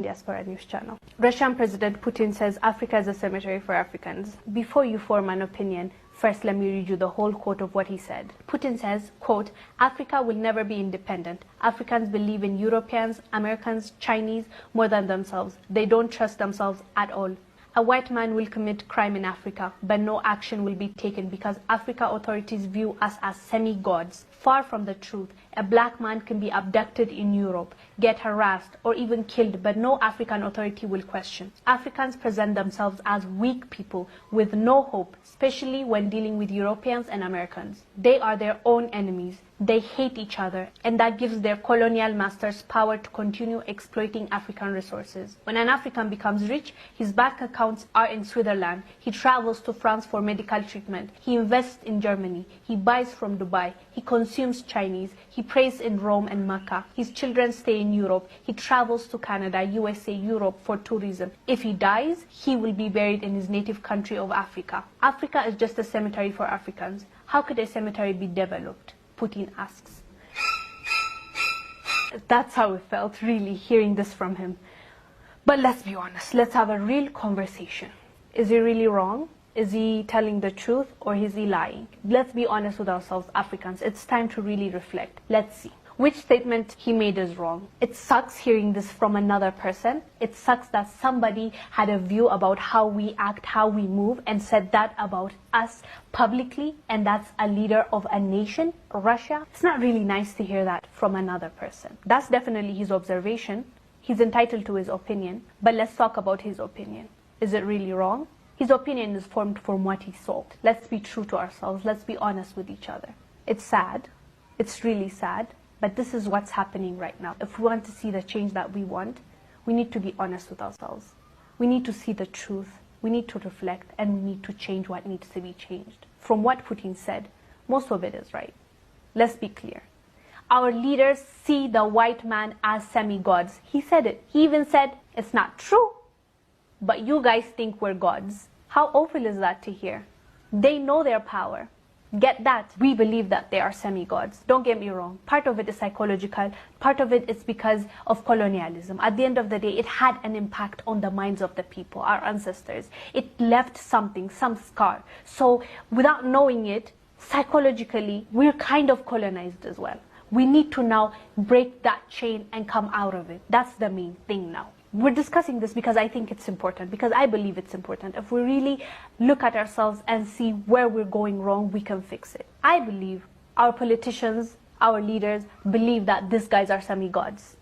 Diaspora News Channel. Russian President Putin says Africa is a cemetery for Africans. Before you form an opinion, first let me read you the whole quote of what he said. Putin says, quote, "Africa will never be independent. Africans believe in Europeans, Americans, Chinese more than themselves. They don't trust themselves at all. A white man will commit crime in Africa, but no action will be taken because Africa authorities view us as semi-gods. Far from the truth, a black man can be abducted in Europe, get harassed, or even killed, but no African authority will question. Africans present themselves as weak people with no hope, especially when dealing with Europeans and Americans. They are their own enemies. They hate each other, and that gives their colonial masters power to continue exploiting African resources. When an African becomes rich, his bank accounts are in Switzerland. He travels to France for medical treatment. He invests in Germany. He buys from Dubai. He consumes Chinese. He prays in Rome and Mecca. His children stay in Europe. He travels to Canada, USA, Europe for tourism. If he dies, he will be buried in his native country of Africa. Africa is just a cemetery for Africans. How could a cemetery be developed?" Putin asks. That's how it felt, really, hearing this from him. But let's be honest, let's have a real conversation. Is he really wrong? Is he telling the truth, or is he lying? Let's be honest with ourselves, Africans. It's time to really reflect. Let's see. Which statement he made is wrong? It sucks hearing this from another person. It sucks that somebody had a view about how we act, how we move, and said that about us publicly, and that's a leader of a nation, Russia. It's not really nice to hear that from another person. That's definitely his observation. He's entitled to his opinion, but let's talk about his opinion. Is it really wrong? His opinion is formed from what he saw. Let's be true to ourselves. Let's be honest with each other. It's sad. It's really sad. But this is what's happening right now. If we want to see the change that we want, we need to be honest with ourselves. We need to see the truth. We need to reflect, and we need to change what needs to be changed. From what Putin said, most of it is right. Let's be clear. Our leaders see the white man as semi-gods. He said it. He even said, it's not true, but you guys think we're gods. How awful is that to hear? They know their power. Get that. We believe that they are semi-gods. Don't get me wrong. Part of it is psychological. Part of it is because of colonialism. At the end of the day, it had an impact on the minds of the people, our ancestors. It left something, some scar. So without knowing it, psychologically, we're kind of colonized as well. We need to now break that chain and come out of it. That's the main thing now. We're discussing this because I think it's important, because I believe it's important. If we really look at ourselves and see where we're going wrong, we can fix it. I believe our politicians, our leaders, believe that these guys are semi-gods.